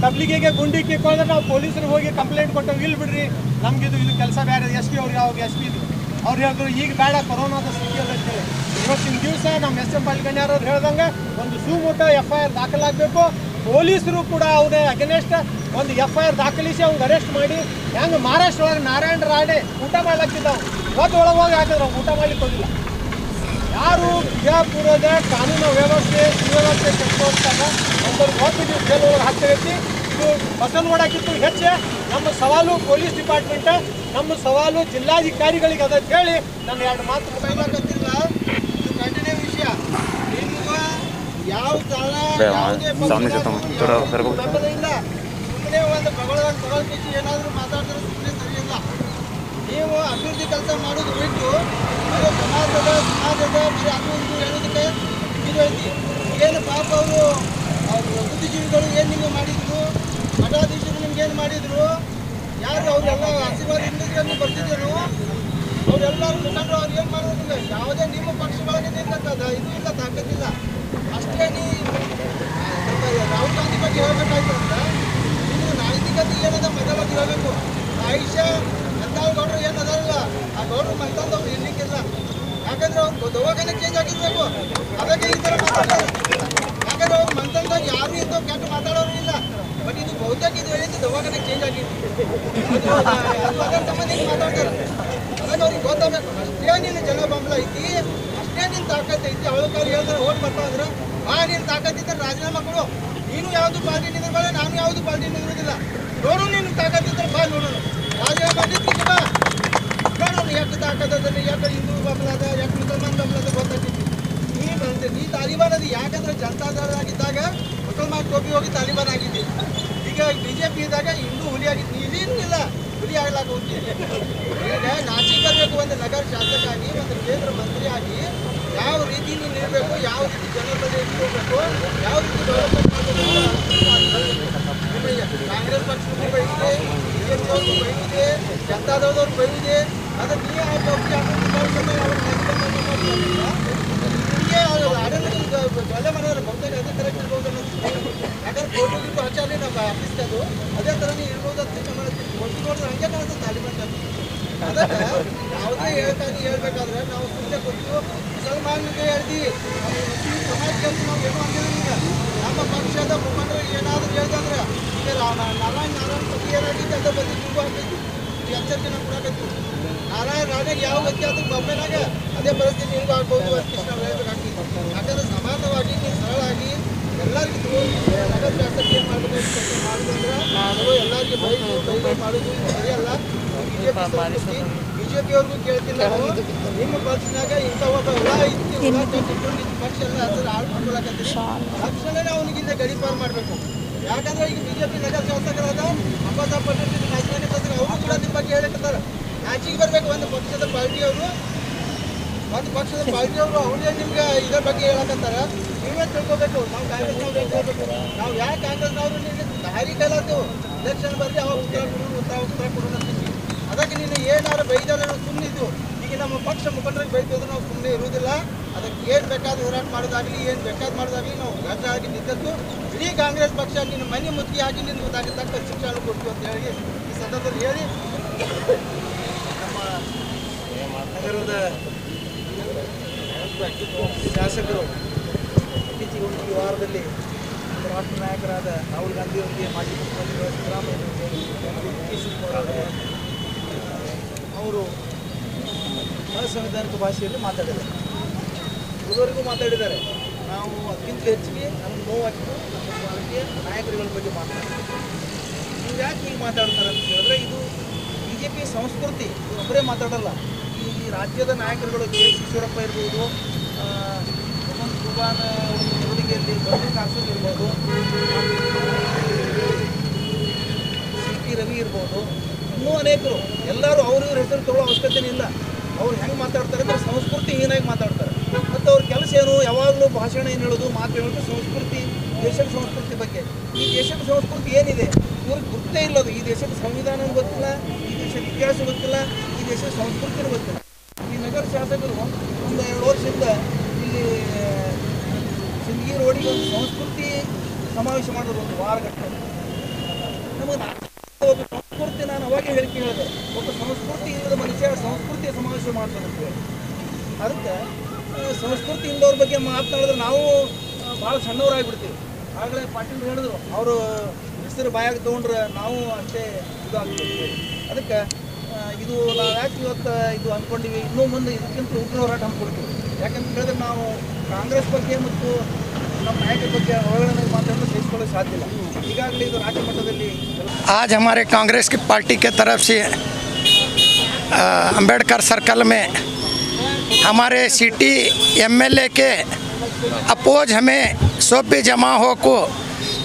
ತಬ್ಲಿಗೆಗೆ ಗುಂಡಿ ಕಿಕ್ಕೋದ್ರೆ ನಾವು ಪೊಲೀಸರಿಗೆ ಹೋಗಿ ಕಂಪ್ಲೇಂಟ್ ಕೊಟ್ಟೇವೆ, ಇಲ್ಲಿ ಬಿಡ್ರಿ ನಮಗಿದು ಇದು ಕೆಲಸ ಬೇರೆ. SP ಅವ್ರಿಗೆ ಯಾವಾಗ SP ಇದು ಅವ್ರು ಹೇಳಿದ್ರು ಈಗ ಬೇಡ ಕೊರೋನಾದ ಸ್ಥಿತಿ ಅದ ಅಂತೇಳಿ. ಇವತ್ತಿನ ದಿವಸ ನಮ್ಮ SM ಪಾಲ್ಗಣ್ಯಾರು ಅವ್ರು ಹೇಳ್ದಂಗೆ ಒಂದು ಸುಮೋಟ FIR ದಾಖಲಾಗಬೇಕು. ಪೊಲೀಸರು ಕೂಡ ಅವ್ರ ಅಗೇನೆಸ್ಟ್ ಒಂದು FIR ದಾಖಲಿಸಿ ಅವ್ರಿಗೆ ಅರೆಸ್ಟ್ ಮಾಡಿ ಹೆಂಗೆ ಮಹಾರಾಷ್ಟ್ರ ಒಳಗೆ ನಾರಾಯಣ ರಾಣೆ ಊಟ ಮಾಡ್ಲಾಕ್ತಿದ್ದಾವೆ. ಒಳಗೆ ಹೋಗಿ ಹಾಕಿದ್ರೆ ಅವ್ರು ಊಟ ಮಾಡ್ಲಿಕ್ಕೆ ಹೋಗಿಲ್ಲ. ಯಾರು ಬಿಜಾಪುರದ ಕಾನೂನು ವ್ಯವಸ್ಥೆ ಸುವ್ಯವಸ್ಥೆ ಕೆಟ್ಟೋಗ್ತಾಗ ಒಂದೊಂದು ಹೊತ್ತು ನೀವು ಜೈಲೊಳಗೆ ಹಾಕ್ತೈತಿ. ಇದು ಬಸವನಗೌಡಕ್ಕಿಂತ ಹೆಚ್ಚು ನಮ್ಮ ಸವಾಲು ಪೊಲೀಸ್ ಡಿಪಾರ್ಟ್ಮೆಂಟ್, ನಮ್ಮ ಸವಾಲು ಜಿಲ್ಲಾಧಿಕಾರಿಗಳಿಗೆ ಅದ ಅಂತ ಹೇಳಿ ನಾನು 2 ಮಾತು ಮುಗಿಸ್ತಿಲ್ಲ. ಇದು ಕಂಟಿನ್ಯೂ ವಿಷಯ. ನಿಮ್ಗೆ ಯಾವ ಥರ ಇಲ್ಲ ಸುಮ್ಮನೆ ಒಂದು ತಗೊಳ್ಬೇಕು ಏನಾದರೂ ಮಾತಾಡಿದ್ರೆ ಸುಮ್ಮನೆ ಸರಿಯಿಲ್ಲ. ನೀವು ಅಭಿವೃದ್ಧಿ ಕೆಲಸ ಮಾಡೋದು ಬಿಟ್ಟು ಅದು ಸಮಾಜದ ಬರೀ ಅಭಿವೃದ್ಧಿ ಹೇಳೋದಕ್ಕೆ ಇದು ಐತಿ. ಏನು ಪಾಪ ಅವರು ಬುದ್ಧಿಜೀವಿಗಳು ಏನು ನಿಮಗೆ ಮಾಡಿದ್ರು, ಮಠಾಧೀಶರು ನಿಮ್ಗೇನು ಮಾಡಿದ್ರು, ಯಾರು ಅವರೆಲ್ಲ ಆಶೀರ್ವಾದ ಇಲ್ಲದೆ ಬರ್ತಿದ್ದರು. ಅವರೆಲ್ಲರೂ ಮುಖಂಡರು ಇದು ಇಲ್ಲ, ತಾಕತ್ತಿಲ್ಲ. ಅಷ್ಟೇ ನೀ ರಾಹುಲ್ ಗಾಂಧಿ ಬಗ್ಗೆ ಹೇಳ್ಬೇಕಾಯ್ತು ಅಂದ್ರೆ ನೀವು ನೈತಿಕತೆ ಏನದ ಮೊದಲದು ಹೇಳಬೇಕು. ಆಯುಷ್ಯ ಎಂತಾಳು ಗೌಡ್ರು ಏನು ಅದಲ್ಲ, ಆ ಗೌಡ್ರು ಮಂತಂದವ್ರು ಇರ್ಲಿಕ್ಕಿಲ್ಲ. ಯಾಕಂದ್ರೆ ಅವ್ರು ದವಾಖಾನೆ ಚೇಂಜ್ ಆಗಿರ್ಬೇಕು, ಅದಕ್ಕೆ ಈ ಥರ ಮಾತಾಡ್ತಾರೆ. ಯಾಕಂದ್ರೆ ಅವ್ರು ಮಂತಂದಾಗ ಯಾರು ಇಂಥ ಕೆಟ್ಟ ಮಾತಾಡೋರು ಇಲ್ಲ. ಬಟ್ ಇದು ಬಹುತೇಕ ಇದು ಹೇಳಿದ್ದು ದವಾಖಾನೆ ಚೇಂಜ್ ಆಗಿತ್ತು, ಅದು ಅದರ ಸಂಬಂಧ ಮಾತಾಡ್ತಾರೆ. ಅದಕ್ಕೆ ಅವ್ರಿಗೆ ಗೊತ್ತಾಗಬೇಕು. ಅಷ್ಟೇ ನಿನ್ನ ಜನ ಬೆಂಬಲ ಐತಿ, ಅಷ್ಟೇ ನಿನ್ನ ತಾಕತ್ತು ಐತಿ. ಅವಳ ಕಾಲು ಹೇಳ್ತಾರೆ ಓಟ್ ಬರ್ತಾ ಅಂದ್ರೆ ನಿನ್ನ ತಾಕತ್ತಿದ್ರೆ ರಾಜೀನಾಮೆ ಕೊಡು. ನೀನು ಯಾವುದು ಪಾರ್ಟಿ ನಿಂದಿರಬೇಡ, ನಾನು ಯಾವುದು ಪಾರ್ಟಿ ನಿಂದಿರೋದಿಲ್ಲ. ನೋಡು ನಿನ್ನ ತಾಕತ್ತಿದ್ರೆ ಬಾ, ನೋಡೋಣ. ರಾಜೀನಾಮೆ ಮಾಡಿರ್ತೀನಿ ಬಾ, ನೋಡೋಣ ಎಷ್ಟು ತಾಕತ್ತದಲ್ಲಿ, ಯಾಕೆ ಹಿಂದೂ ಬೆಂಬಲ ಅದ, ಯಾಕೆ ಮುಸಲ್ಮಾನ್ ಬೆಂಬಲ ಅದ ಗೊತ್ತಾಗ್ತೈತಿ. ನೀ ತಾಲಿಬಾನ್ ಅದು. ಯಾಕಂದ್ರೆ ಜನತಾದಳ ಆಗಿದ್ದಾಗ ಮುಸಲ್ಮಾನ್ ಟೋಪಿ ಹೋಗಿ ತಾಲಿಬಾನ್ ಆಗಿದ್ದಿ. ಈಗ BJP ಇದ್ದಾಗ ಹಿಂದೂ ಹುಲಿ ಆಗಿದ್ದು. ನೀನೇನು ಇಲ್ಲ, ಹುಲಿ ಆಗ್ಲಾಕ ಹೋಗ್ತೀನಿ. ಈಗ ನಾಚಿಕೆ ಬರಬೇಕು. ಒಂದು ನಗರ ಶಾಸಕ ಆಗಿ, ಒಂದು ಕೇಂದ್ರ ಮಂತ್ರಿ ಆಗಿ ಯಾವ ರೀತಿ ನೀನು ಇರಬೇಕು, ಯಾವ ರೀತಿ ಜನರ ಬಗ್ಗೆ ಇಟ್ಕೋಬೇಕು, ಯಾವ ರೀತಿ ಡೆವಲಪ್ಮೆಂಟ್ ಮಾಡಬೇಕು. ಕಾಂಗ್ರೆಸ್ ಪಕ್ಷಕ್ಕೂ ಬೈದಿದೆ, BJP ಅವ್ರಿಗೂ ಬೈದಿದೆ, ಜನತಾದಳದವ್ರು ಬೈದಿದೆ. ಅದಕ್ಕೆ ನೀ ಆ ಟೋಪಿ ಆಡಳಿತ ಒಳ್ಳೆ ಮಾಡಿದ್ರೆ ಬಹುತೇಕ ಅದೇ ಕರೆಕ್ಟ್ ಇರ್ಬೋದು ಅನ್ನೋದು. ಯಾಕಂದ್ರೆ ಕೋಟಿಗೂ ಆಚಾರ್ಯ ನಮ್ಮ ಆಫೀಸ್ ಅದು ಅದೇ ಥರನೇ ಇರ್ಬೋದು ಅಂತ ಮಾಡ್ತೀವಿ. ಒಟ್ಟು ನೋಡಿದ್ರೆ ಹಂಗೆ ಕಾಣುತ್ತೆ ತಾಲಿಬಾನ್. ಅದಕ್ಕೆ ಯಾವುದೇ ಹೇಳ್ಬೇಕಾದ್ರೆ ನಾವು ಸುಮ್ಮನೆ ಕೊಟ್ಟು ಮುಸಲ್ಮಾನಿಗೆ ಹೇಳ್ತೀವಿ, ನಮ್ಮ ಮುಸ್ಲಿಂ ಸಮಾಜಕ್ಕೆ ಅಂತ ನಾವು ಏನೋ ಅಂದಿಲ್ಲ. ನಮ್ಮ ಪಕ್ಷದ ಮುಖಂಡರು ಏನಾದರೂ ಹೇಳ್ದಂದ್ರೆ ಈಗ ನಾರಾಯಣ ಪತಿ ಏನಾಗಿತ್ತು ಅಂತ ಬಂದು ನಿಮಗೂ ಆಗ್ತೈತಿ. ಎಚ್ಚರಿಕೆ ನಾವು ಕೊಡಾಕತ್ತೀವಿ. ನಾರಾಯಣ ರಾಣಿಗೆ ಯಾವ ಗತಿ ಆದ್ರೂ ಬೊಮ್ಮೆನಾಗ ಅದೇ ಪರಿಸ್ಥಿತಿ ನಿಮಗೂ ಆಗ್ಬೋದು ಅಂತ ನಾವು ಹೇಳ್ಬೇಕಾಗ್ತದೆ. ಯಾಕಂದ್ರೆ ಸಮಾನವಾಗಿ ನೀವು ಸರಳಾಗಿ ಎಲ್ಲರಿಗೂ ನಗರ ಶಾಸಕ ಏನು ಮಾಡಬೇಕು ಮಾಡೋದಂದ್ರೆ ನಾವು ಎಲ್ಲರಿಗೂ ಬೈದು ಮಾಡೋದು ಸರಿಯಲ್ಲ. BJP ಅವ್ರಿಗೂ ಕೇಳ್ತೀನಿ ನಾವು, ನಿಮ್ಮ ಪಕ್ಷನಾಗ ಇಂಥ ಒಬ್ಬ ಹುಳ ಇತ್ತು, ಹುಳ ಕಟ್ಟಿಕೊಂಡು ನಿಮ್ಮ ಪಕ್ಷ ಎಲ್ಲ ಹೆಸರು ಹಾಳು ಮಾಡ್ಕೊಳಕತ್ತೀರಿ. ತಕ್ಷಣನೇ ಅವನಿಗಿಂತ ಗಡಿಪಾರು ಮಾಡಬೇಕು. ಯಾಕಂದ್ರೆ ಈಗ BJP ನಗರ ಶಾಸಕರಾದ 50% ರಾಜಕಾರಣಿ ತಂದ್ರೆ ಅವರು ಕೂಡ ನಿಮ್ಮ ಬಗ್ಗೆ ಹೇಳಿರ್ತಾರೆ. ನಾಚಿಗೆ ಬರಬೇಕು. ಒಂದು ಪಕ್ಷದ ಪಾರ್ಟಿಯವರು ಅವರೇ ನಿಮ್ಗೆ ಇದ್ರ ಬಗ್ಗೆ ಹೇಳಕತ್ತಾರೆ. ನೀವೇ ತಿಳ್ಕೊಬೇಕು. ನಾವು ಕಾಂಗ್ರೆಸ್ನವ್ರು ಹೇಳ್ಬೇಕು, ನಾವು ಯಾಕೆ ಕಾಂಗ್ರೆಸ್ನವ್ರು ನಿಮಗೆ ದಾರಿ ಕೈಲಾಗ್ತೇವೆ. ಎಲೆಕ್ಷನ್ ಬರ್ರಿ ಅವಾಗ ಉತ್ತರ ಕೊಡೋಣ ಅಂತೀವಿ. ಅದಕ್ಕೆ ನೀನು ಏನಾರು ಬೈದಾರೆ ನಾವು ಸುಮ್ಮನಿದ್ದು. ಈಗ ನಮ್ಮ ಪಕ್ಷ ಮುಖಂಡರಿಗೆ ಬೈತಿದ್ರೆ ನಾವು ಸುಮ್ಮನೆ ಇರುವುದಿಲ್ಲ. ಅದಕ್ಕೆ ಏನು ಬೇಕಾದ್ರೂ ಹೋರಾಟ ಮಾಡೋದಾಗಲಿ, ಏನು ಬೇಕಾದ್ ಮಾಡೋದಾಗಲಿ ನಾವು ಗಟ್ಟಾಗಿ ನಿಂತದ್ದು. ಇಡೀ ಕಾಂಗ್ರೆಸ್ ಪಕ್ಷ ನಿನ್ನ ಮನೆ ಮುತ್ತಿಗೆ ಹಾಕಿ ನಿನ್ನ ತಕ್ಕ ಶಿಕ್ಷಣ ಕೊಡ್ತೀವಿ ಅಂತ ಹೇಳಿ ಈ ಸಂದರ್ಭದಲ್ಲಿ ಹೇಳಿ ನಮ್ಮ ನಗರದ ಶಾಸಕರು ಇತ್ತೀಚೆಗೆ ಈ ವಾರದಲ್ಲಿ ರಾಷ್ಟ್ರ ನಾಯಕರಾದ ರಾಹುಲ್ ಗಾಂಧಿ ಅವರಿಗೆ, ಮಾಜಿ ಮುಖ್ಯಮಂತ್ರಿಗಳು ಸಿದ್ದರಾಮಯ್ಯ, ಡಿ.ಕೆ. ಶಿವಕುಮಾರ್ ಅವರು ಅಸಂವಿಧಾನಿಕ ಭಾಷೆಯಲ್ಲಿ ಮಾತಾಡಿದ್ದಾರೆ. ಇದುವರೆಗೂ ಮಾತಾಡಿದ್ದಾರೆ. ನಾವು ಅದಕ್ಕಿಂತ ಹೆಚ್ಚಿಗೆ ನಮಗೆ ನೋವಾಗಿದ್ದು ನಮ್ಮ ಭಾರತೀಯ ನಾಯಕರುಗಳ ಬಗ್ಗೆ ಮಾತಾಡ್ತೀವಿ. ನೀವು ಯಾಕೆ ಹೀಗೆ ಮಾತಾಡ್ತಾರೆ ಅಂತ ಹೇಳಿದ್ರೆ ಇದು BJP ಸಂಸ್ಕೃತಿ. ಇದು ಒಬ್ಬರೇ ಮಾತಾಡಲ್ಲ. ಈ ರಾಜ್ಯದ ನಾಯಕರುಗಳು K.S. ಈಶ್ವರಪ್ಪ ಇರ್ಬೋದು, ಸುಭಾನ್ ಹುಡುಗಿಯಲ್ಲಿ ಬಂದು ಕಾಸು ಇರ್ಬೋದು, CP ರವಿ ಇರ್ಬೋದು, ಇನ್ನೂ ಅನೇಕರು ಎಲ್ಲರೂ ಅವ್ರ ಹೆಸರು ತಗೊಳ್ಳೋ ಅವಶ್ಯಕತೆ ಇಲ್ಲ. ಅವ್ರು ಹೆಂಗೆ ಮಾತಾಡ್ತಾರೆ ಅಂದರೆ ಸಂಸ್ಕೃತಿ ಹೀನಾಗಿ ಮಾತಾಡ್ತಾರೆ. ಮತ್ತು ಅವ್ರ ಕೆಲಸ ಏನು, ಯಾವಾಗಲೂ ಭಾಷಣ ಏನು ಹೇಳೋದು, ಮಾತು ಹೇಳೋದು ಸಂಸ್ಕೃತಿ, ದೇಶದ ಸಂಸ್ಕೃತಿ ಬಗ್ಗೆ. ಈ ದೇಶದ ಸಂಸ್ಕೃತಿ ಏನಿದೆ ಇವ್ರಿಗೆ ಗೊತ್ತೇ ಇಲ್ಲದು. ಈ ದೇಶದ ಸಂವಿಧಾನ ಗೊತ್ತಿಲ್ಲ, ಈ ದೇಶದ ಇತಿಹಾಸ ಗೊತ್ತಿಲ್ಲ, ಈ ದೇಶದ ಸಂಸ್ಕೃತಿನೂ ಗೊತ್ತಿಲ್ಲ. ಈ ನಗರ ಶಾಸಕರು ಒಂದು 2 ವರ್ಷದಿಂದ ಇಲ್ಲಿ ಸಿಂದಗಿ ರೋಡಿಗೆ ಒಂದು ಸಂಸ್ಕೃತಿ ಸಮಾವೇಶ ಮಾಡೋದು, ಒಂದು ವಾರಗಟ್ಟಲೆ. ನಮಗೆ ಒಬ್ಬ ಸಂಸ್ಕೃತಿ, ನಾನು ಅವಾಗೇ ಹೇಳಿದೆ, ಒಬ್ಬ ಸಂಸ್ಕೃತಿ ಇಲ್ಲದ ಮನುಷ್ಯ ಸಂಸ್ಕೃತಿಯ ಸಮಾವೇಶ ಮಾಡ್ತಾರೆ ಅಂತ ಹೇಳಿ. ಅದಕ್ಕೆ ಸಂಸ್ಕೃತಿ ಇಲ್ಲದವ್ರ ಬಗ್ಗೆ ಮಾತನಾಡಿದ್ರೆ ನಾವು ಭಾಳ ಸಣ್ಣವರಾಗಿಬಿಡ್ತೀವಿ. ಆಗಲೇ ಪಾಟೀಲ್ ಹೇಳಿದ್ರು, ಅವರು ಹೆಸರು ಬಾಯಾಗಿ ತೊಗೊಂಡ್ರೆ ನಾವು ಅಷ್ಟೇ ಇದಾಗ್ತೀವಿ. ಅದಕ್ಕೆ ಇದು ನಾವು ಯಾಕೆ ಇವತ್ತು ಇದು ಅಂದ್ಕೊಂಡಿವಿ, ಇನ್ನೂ ಮುಂದೆ ಇದಕ್ಕಿಂತ ಉಗ್ರ ಹೋರಾಟ ಅಂದ್ಕೊಳ್ತೀವಿ. ಯಾಕಂತ ಹೇಳಿದ್ರೆ ನಾವು ಕಾಂಗ್ರೆಸ್ ಬಗ್ಗೆ ಮತ್ತು ನಮ್ಮ ನಾಯಕರ ಬಗ್ಗೆ ಅವಹೇಳನ ಮಾತಾಡಲು ಸಹಿಸಿಕೊಳ್ಳಲು ಸಾಧ್ಯ ಇಲ್ಲ. ಈಗಾಗಲೇ ಇದು ರಾಜ್ಯ ಮಟ್ಟದಲ್ಲಿ आज हमारे कांग्रेस की पार्टी के तरफ से अंबेडकर सर्कल में हमारे सिटी MLA के अपोज हमें सब भी जमा हो को,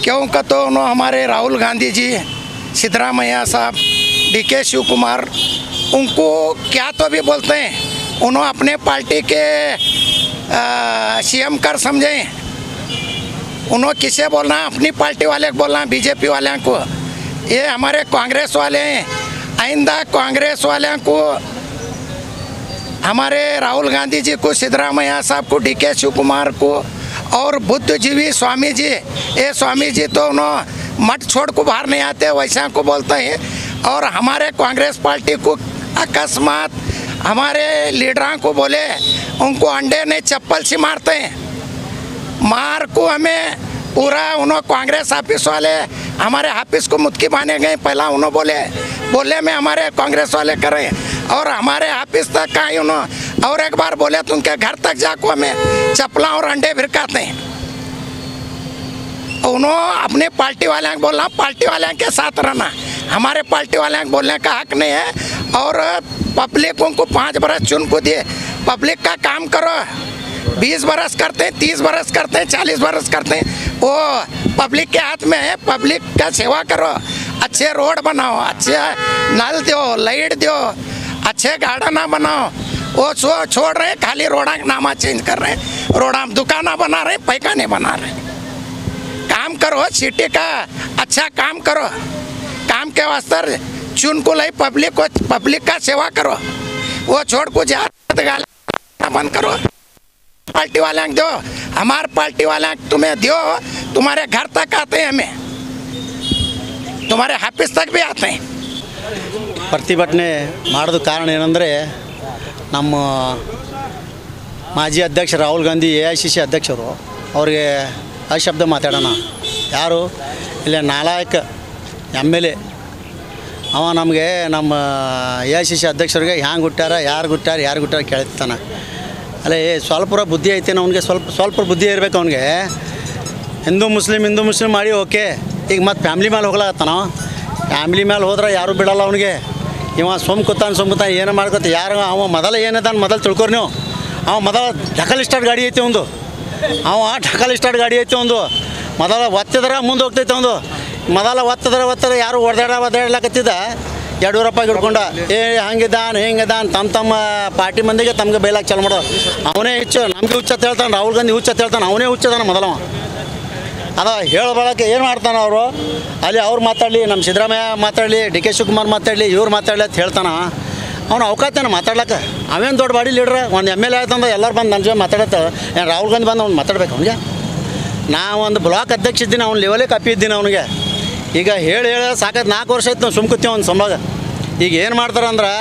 क्योंकि तो उन्होंने हमारे राहुल गांधी जी, सिद्धरामैया साहब, D.K. शिवकुमार, उनको क्या तो भी बोलते हैं, उन्होंने अपने पार्टी के CM कर समझें। उन्होंने किसे बोलना, अपनी पार्टी वाले को बोलना, BJP वाले को। ये हमारे कांग्रेस वाले हैं। आइंदा कांग्रेस वाले को हमारे राहुल गांधी जी को, सिद्धरामैया साहब को, DK शिव कुमार को और बुद्धजीवी स्वामी जी, ये स्वामी जी तो उन्होंने मठ छोड़ को बाहर नहीं आते, वैसा को बोलते हैं। और हमारे कांग्रेस पार्टी को अकस्मात हमारे लीडरों को बोले उनको अंडे नहीं चप्पल से मारते हैं, मार को हमें पूरा उन्होंने कांग्रेस ऑफिस वाले हमारे ऑफिस को मुत्की बांधे गए। पहला उन्होंने बोले में हमारे कांग्रेस वाले कर रहे हैं और हमारे ऑफिस तक आए उन्होंने, और एक बार बोले तो उनके घर तक जाको हमें चप्पला और अंडे भिरकाते हैं। उन्होंने अपने पार्टी वाले को बोलना, पार्टी वाले के साथ रहना, हमारे पार्टी वाले को बोलने का हक नहीं है। और पब्लिकों को 5 बरस चुन को दिए, पब्लिक का काम करो। 20 बरस करते हैं, 30 बरस करते हैं, 40 बरस करते हैं, वो पब्लिक के हाथ में है। पब्लिक का सेवा करो, अच्छे रोड बनाओ, अच्छे नल दो, लाइट दो, अच्छे गार्डन बनाओ। वो छोड़ रहे हैं, खाली रोडा का नामा चेंज कर रहे हैं, रोडा दुकाना बना रहे हैं, पैखाने बना रहे हैं। काम करो, सिटी का अच्छा काम करो, काम के वास्ते चुन को लाई पब्लिक का सेवा करो। वो छोड़ को जा बंद करो, पार्टी वाले दो, हमारे पार्टी वाले तुम्हें दो, तुम्हारे घर तक आते हैं, हमें तुम्हारे ऑफिस तक भी आते हैं। ಪ್ರತಿಭಟನೆ ಮಾಡೋದು ಕಾರಣ ಏನಂದರೆ ನಮ್ಮ ಮಾಜಿ ಅಧ್ಯಕ್ಷ ರಾಹುಲ್ ಗಾಂಧಿ AICC ಅಧ್ಯಕ್ಷರು ಅವ್ರಿಗೆ ಅಶಬ್ದ ಮಾತಾಡೋಣ, ಯಾರು ಇಲ್ಲ ನಾಲಾಯಕ MLA ಅವ ನಮಗೆ ನಮ್ಮ AICC ಅಧ್ಯಕ್ಷರಿಗೆ ಹ್ಯಾಂಗೆ ಹುಟ್ಟಾರ, ಯಾರು ಗುಟ್ಟಾರ ಕೇಳ್ತಾನೆ. ಅಲ್ಲೇ ಸ್ವಲ್ಪ ಬುದ್ಧಿ ಐತೆ ಅವ್ನಿಗೆ, ಸ್ವಲ್ಪ ಬುದ್ಧಿ ಇರಬೇಕು ಅವ್ನಿಗೆ. ಹಿಂದೂ ಮುಸ್ಲಿಂ ಮಾಡಿ ಓಕೆ, ಈಗ ಮತ್ತೆ ಫ್ಯಾಮ್ಲಿ ಮೇಲೆ ಹೋಗ್ಲಾಗತ್ತಾನ. ಫ್ಯಾಮ್ಲಿ ಮೇಲೆ ಹೋದ್ರೆ ಯಾರೂ ಬಿಡಲ್ಲ ಅವ್ನಿಗೆ. ಇವ ಸುಮ್ಕುತ್ತಾನ ಏನು ಮಾಡ್ಕೊತ, ಯಾರು ಅವ ಮೊದಲು ಏನದಾನ ಮೊದಲು ತಿಳ್ಕೊರಿ ನೀವು. ಅವ ಮೊದಲು ಢಕಲ್ ಸ್ಟಾರ್ಟ್ ಗಾಡಿ ಐತೆ ಒಂದು, ಮೊದಲು ಒತ್ತಿದ್ರೆ ಮುಂದೆ ಹೋಗ್ತೈತೆ ಒಂದು, ಮೊದಲು ಒತ್ತದ್ರೆ ಯಾರು ಒದ್ದಾಡ್ಲಾಕತ್ತಿದ್ದ ಯಡಿಯೂರಪ್ಪ ಹಿಡ್ಕೊಂಡ ಹಂಗಿದ್ದಾನೆ ತಮ್ಮ ಪಾರ್ಟಿ ಮಂದಿಗೆ ತಮಗೆ ಬೈಲಾಕ ಚಾಲು ಮಾಡೋ. ಅವನೇ ಹುಚ್ಚ, ನಮಗೆ ಹುಚ್ಚ ಹೇಳ್ತಾನೆ, ರಾಹುಲ್ ಗಾಂಧಿ ಹುಚ್ಚ ಹೇಳ್ತಾನೆ, ಅವನೇ ಹುಚ್ಚದಾನ ಮೊದಲವ. ಅದ ಹೇಳಬಳಕ್ಕೆ ಏನು ಮಾಡ್ತಾನೆ ಅವರು, ಅಲ್ಲಿ ಅವ್ರು ಮಾತಾಡಲಿ, ನಮ್ಮ ಸಿದ್ದರಾಮಯ್ಯ ಮಾತಾಡಲಿ, DK ಶಿವಕುಮಾರ್ ಮಾತಾಡಲಿ, ಇವ್ರು ಮಾತಾಡಲಿ ಅಂತ ಹೇಳ್ತಾನೆ. ಅವ್ನು ಅವಕಾಶನ ಮಾತಾಡ್ಲಕ್ಕ, ಅವೇನು ದೊಡ್ಡ ಬಾಡಿ ಲೀಡ್ರ. ಒಂದು MLA ಆಯ್ತಂದ್ರೆ ಎಲ್ಲರೂ ಬಂದು ನನ್ನ ಜೊತೆ ಮಾತಾಡತ್ತೆ. ಏನು ರಾಹುಲ್ ಗಾಂಧಿ ಬಂದು ಅವ್ನು ಮಾತಾಡ್ಬೇಕು ಅವನಿಗೆ? ನಾ ಒಂದು ಬ್ಲಾಕ್ ಅಧ್ಯಕ್ಷ ಇದ್ದೀನಿ, ಅವ್ನು ಲೆವೆಲೇ ಕಾಪಿ ಇದ್ದೀನಿ ಅವನಿಗೆ. ಈಗ ಹೇಳಿ ಸಾಕತ್ತು 4 ವರ್ಷ ಆಯ್ತು ನಾವು ಸುಮ್ಕುತ್ತೀವಿ ಅವ್ನು ಸಂಭಾಗ. ಈಗ ಏನು ಮಾಡ್ತಾರೆ ಅಂದ್ರೆ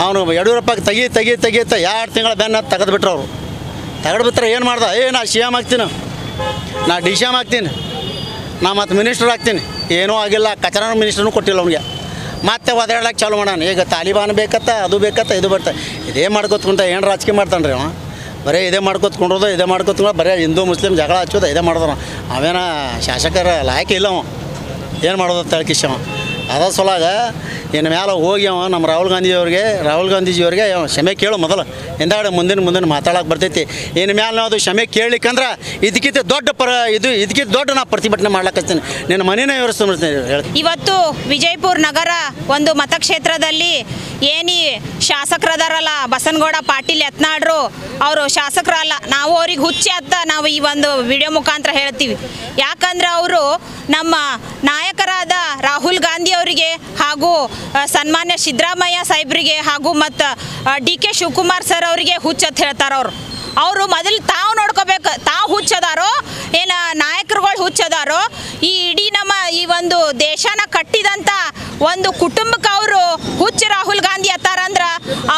ಅವನು ಯಡಿಯೂರಪ್ಪಗೆ ತೆಗಿ 2 ತಿಂಗಳ ಬೆನ್ನ ತೆಗೆದುಬಿಟ್ರು ಅವರು. ತೆಗೆದುಬಿಟ್ರೆ ಏನು ಮಾಡ್ದೆ, ನಾ CM ಆಗ್ತೀನಿ, ನಾ DCM ಆಗ್ತೀನಿ, ನಾ ಮತ್ತು ಮಿನಿಸ್ಟರ್ ಆಗ್ತೀನಿ. ಏನೂ ಆಗಿಲ್ಲ, ಕಚರ ಮಿನಿಸ್ಟ್ರೂ ಕೊಟ್ಟಿಲ್ಲ ಅವ್ನಿಗೆ. ಮತ್ತೆ ಒದಾಡಕ್ಕೆ ಚಾಲು ಮಾಡೋಣ. ಈಗ ತಾಲಿಬಾನ್ ಬೇಕತ್ತ, ಅದು ಬೇಕತ್ತ, ಇದು ಬರ್ತಾ ಇದೇ ಮಾಡ್ಕೊತ್ಕೊಂಡ ಏನು ರಾಜಕೀಯ ಮಾಡ್ತಾನೆ ರೀ ಅವ. ಬರೀ ಇದೇ ಮಾಡ್ಕೊತ್ಕೊಂಡು ಬರೀ ಹಿಂದೂ ಮುಸ್ಲಿಂ ಜಗಳ ಹಚ್ಚೋದು ಇದೇ ಮಾಡಿದ್ರು. ಅವೇನ ಶಾಸಕರ ಲಾಯಕ ಇಲ್ಲ ಅವ, ಏನು ಮಾಡೋದು ತಳ್ಕಿಶವ. ಅದ ಸೊಲಾಗ ಇನ್ನು ಮೇಲೆ ಹೋಗಿ ಅವ ನಮ್ಮ ರಾಹುಲ್ ಗಾಂಧೀಜಿಯವ್ರಿಗೆ ಕ್ಷಮೆ ಕೇಳು ಮೊದಲು. ಹಿಂದಾಗಡೆ ಮುಂದಿನ ಮಾತಾಡೋಕೆ ಬರ್ತೈತಿ. ಇನ್ನು ಮೇಲೆ ನಾವು ಅದು ಕ್ಷಮೆ ಕೇಳಲಿಕ್ಕಂದ್ರೆ ಇದಕ್ಕಿಂತ ದೊಡ್ಡ ನಾ ಪ್ರತಿಭಟನೆ ಮಾಡ್ಲಕ್ಕತ್ತೀನಿ, ನಿನ್ನ ಮನೆಯೇ ವಿವರಿಸ್ತೀನಿ ಹೇಳಿ. ಇವತ್ತು ವಿಜಯಪುರ ನಗರ ಒಂದು ಮತಕ್ಷೇತ್ರದಲ್ಲಿ ಏನಿ ಶಾಸಕರದಾರಲ್ಲ ಬಸನಗೌಡ ಪಾಟೀಲ್ ಯತ್ನಾಳ್ರು, ಅವರು ಶಾಸಕರಲ್ಲ, ನಾವು ಅವ್ರಿಗೆ ಹುಚ್ಚಿ ಅಂತ ನಾವು ಈ ಒಂದು ವಿಡಿಯೋ ಮುಖಾಂತರ ಹೇಳ್ತೀವಿ. ಯಾಕಂದ್ರೆ ಅವರು ನಮ್ಮ ನಾಯಕರಾದ ರಾಹುಲ್ ಗಾಂಧಿ ಅವರಿಗೆ ಹಾಗೂ ಸನ್ಮಾನ್ಯ ಸಿದ್ದರಾಮಯ್ಯ ಸಾಹೇಬ್ರಿಗೆ ಹಾಗೂ ಮತ್ತು DK ಶಿವಕುಮಾರ್ ಸರ್ ಅವರಿಗೆ ಹುಚ್ಚತ್ ಹೇಳ್ತಾರೆ. ಅವರು ಮೊದಲು ತಾವು ನೋಡ್ಕೋಬೇಕು, ತಾವು ಹುಚ್ಚದಾರೋ ಏನು ನಾಯಕರುಗಳು ಹುಚ್ಚದಾರೋ. ಈ ಇಡೀ ನಮ್ಮ ಈ ಒಂದು ದೇಶನ ಕಟ್ಟಿದಂಥ ಒಂದು ಕುಟುಂಬಕ್ಕೆ ಅವರು ಹುಚ್ಚ ರಾಹುಲ್ ಗಾಂಧಿ ಅತ್ತಾರಂದ್ರೆ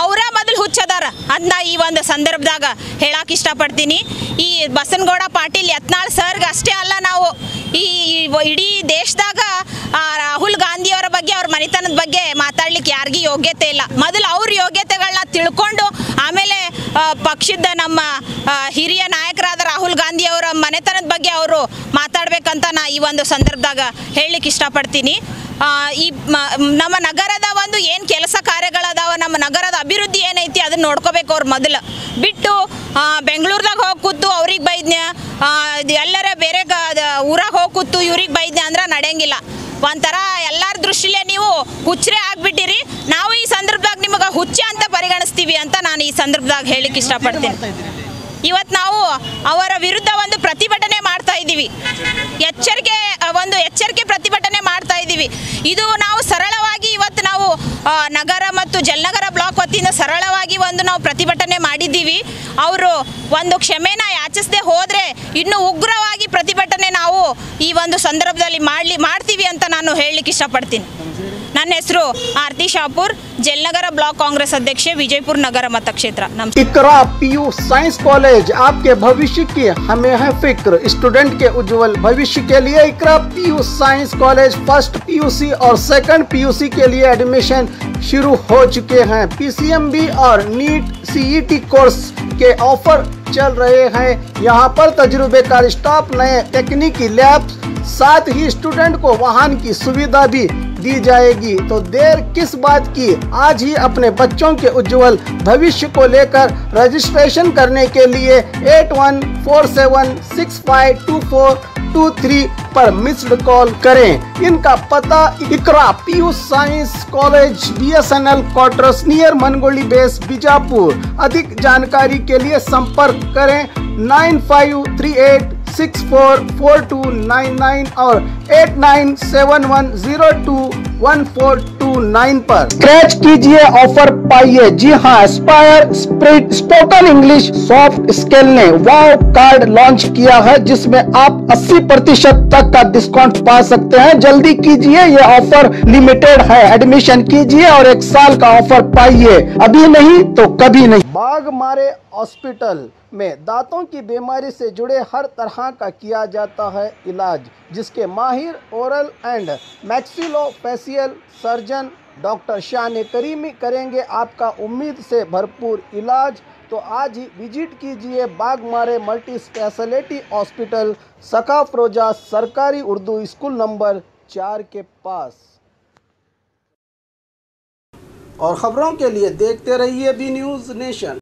ಅವರ ಮೊದಲು ಹುಚ್ಚದಾರ ಅದನ್ನ ಈ ಒಂದು ಸಂದರ್ಭದಾಗ ಹೇಳಕ್ಕೆ ಇಷ್ಟಪಡ್ತೀನಿ. ಈ ಬಸನಗೌಡ ಪಾಟೀಲ್ ಯತ್ನಾಳ್ ಸರ್ಗೆ ಅಷ್ಟೇ ಅಲ್ಲ, ನಾವು ಈ ಇಡೀ ದೇಶದಾಗ ರಾಹುಲ್ ಗಾಂಧಿಯವರ ಬಗ್ಗೆ, ಅವ್ರ ಮನೆತನದ ಬಗ್ಗೆ ಮಾತಾಡ್ಲಿಕ್ಕೆ ಯಾರಿಗೂ ಯೋಗ್ಯತೆ ಇಲ್ಲ. ಮೊದಲು ಅವ್ರ ಯೋಗ್ಯತೆಗಳನ್ನ ತಿಳ್ಕೊಂಡು ಆಮೇಲೆ ಪಕ್ಷದ ನಮ್ಮ ಹಿರಿಯ ನಾಯಕರಾದ ರಾಹುಲ್ ಗಾಂಧಿ ಅವರ ಮನೆತನದ ಬಗ್ಗೆ ಅವರು ಮಾತಾಡ್ಬೇಕಂತ ನಾ ಈ ಒಂದು ಸಂದರ್ಭದಾಗ ಹೇಳಲಿಕ್ಕೆ ಇಷ್ಟಪಡ್ತೀನಿ. ಈ ನಮ್ಮ ನಗರದ ಒಂದು ಏನು ಕೆಲಸ ಕಾರ್ಯಗಳದಾವ, ನಮ್ಮ ನಗರದ ಅಭಿವೃದ್ಧಿ ಏನೈತಿ ಅದನ್ನ ನೋಡ್ಕೋಬೇಕು ಅವ್ರು ಮೊದಲು. ಬಿಟ್ಟು ಬೆಂಗಳೂರ್ದಾಗ ಹೋಗಿ ಕೂತು ಅವ್ರಿಗೆ ಬೈದ್ನ್ಯ, ಎಲ್ಲರ ಬೇರೆ ಊರಾಗ ಹೋಗಿ ಕೂತು ಇವ್ರಿಗೆ ಬೈದ್ನ್ಯ ಅಂದ್ರೆ ನಡೆಯಂಗಿಲ್ಲ. ಒಂಥರ ಎಲ್ಲರ ದೃಷ್ಟಿಲೇ ನೀವು ಹುಚ್ಚರೇ ಆಗ್ಬಿಟ್ಟಿರಿ. ನಾವು ಈ ಸಂದರ್ಭದಾಗ ನಿಮಗೆ ಹುಚ್ಚ ಅಂತ ಪರಿಗಣಿಸ್ತೀವಿ ಅಂತ ನಾನು ಈ ಸಂದರ್ಭದಾಗ ಹೇಳಲಿಕ್ಕೆ ಇಷ್ಟಪಡ್ತೀನಿ. ಇವತ್ತು ನಾವು ಅವರ ವಿರುದ್ಧ ಒಂದು ಪ್ರತಿಭಟನೆ ಮಾಡ್ತಾ ಇದ್ದೀವಿ, ಎಚ್ಚರಿಕೆ ಪ್ರತಿಭಟನೆ ಮಾಡ್ತಾ ಇದ್ದೀವಿ. ಇದು ನಾವು ಸರಳವಾಗಿ ಇವತ್ತು ನಾವು ನಗರ ಮತ್ತು ಜಲನಗರ ಬ್ಲಾಕ್ ವತಿಯಿಂದ ವತಿಯಿಂದ ಸರಳವಾಗಿ ಒಂದು ನಾವು ಪ್ರತಿಭಟನೆ ಮಾಡಿದ್ದೀವಿ. ಅವರು ಒಂದು ಕ್ಷಮೆನ ಯಾಚಿಸದೆ ಹೋದರೆ ಇನ್ನೂ ಉಗ್ರವಾಗಿ ಪ್ರತಿಭಟನೆ ನಾವು ಈ ಒಂದು ಸಂದರ್ಭದಲ್ಲಿ ಮಾಡ್ತೀವಿ ಅಂತ ನಾನು ಹೇಳಲಿಕ್ಕೆ ಇಷ್ಟಪಡ್ತೀನಿ. ನನ್ನ ಹೆಸರು ಆರತಿ ಶಾಪುರ್, ಜಯನಗರ ಬ್ಲಾಕ್ कांग्रेस अध्यक्ष, विजयपुर नगर मतक्षेत्र. इकरा पीयू साइंस कॉलेज, आपके भविष्य की हमें है फिक्र. स्टूडेंट के उज्जवल भविष्य के लिए Iqra PU science college first PUC और सेकंड पीयूसी के लिए एडमिशन शुरू हो चुके हैं. पीसीएमबी और नीट सीईटी कोर्स के ऑफर चल रहे हैं. यहाँ पर तजुर्बेकार स्टाफ, नए तकनीकी लैब, साथ ही स्टूडेंट को वाहन की सुविधा भी दी जाएगी. तो देर किस बात की, आज ही अपने बच्चों के उज्जवल भविष्य को लेकर रजिस्ट्रेशन करने के लिए 8147652423 पर मिस्ड कॉल करें. इनका पता Iqra PU science college, BSNL quarters near Mangoli base, Bijapur. अधिक जानकारी के लिए संपर्क करें 9538644299 और 8971021429 पर. क्रैच कीजिए, ऑफर पाइए. जी हाँ, Aspire spirit spoken English soft skill ने वाव कार्ड लॉन्च किया है, जिसमें आप 80% तक का डिस्काउंट पा सकते हैं. जल्दी कीजिए, ये ऑफर लिमिटेड है. एडमिशन कीजिए और 1 साल का ऑफर पाइए. अभी नहीं तो कभी नहीं. बाघमारे हॉस्पिटल में दांतों की बीमारी से जुड़े हर तरह का किया जाता है इलाज, जिसके माहिर oral and maxillofacial surgeon doctor शान करीमी करेंगे आपका उम्मीद से भरपूर इलाज. तो आज ही विजिट कीजिए बाघमारे मल्टी स्पेशलिटी हॉस्पिटल, सखा फरोजा सरकारी उर्दू स्कूल नंबर 4 के पास. और खबरों के लिए देखते रहिए बी न्यूज़ नेशन.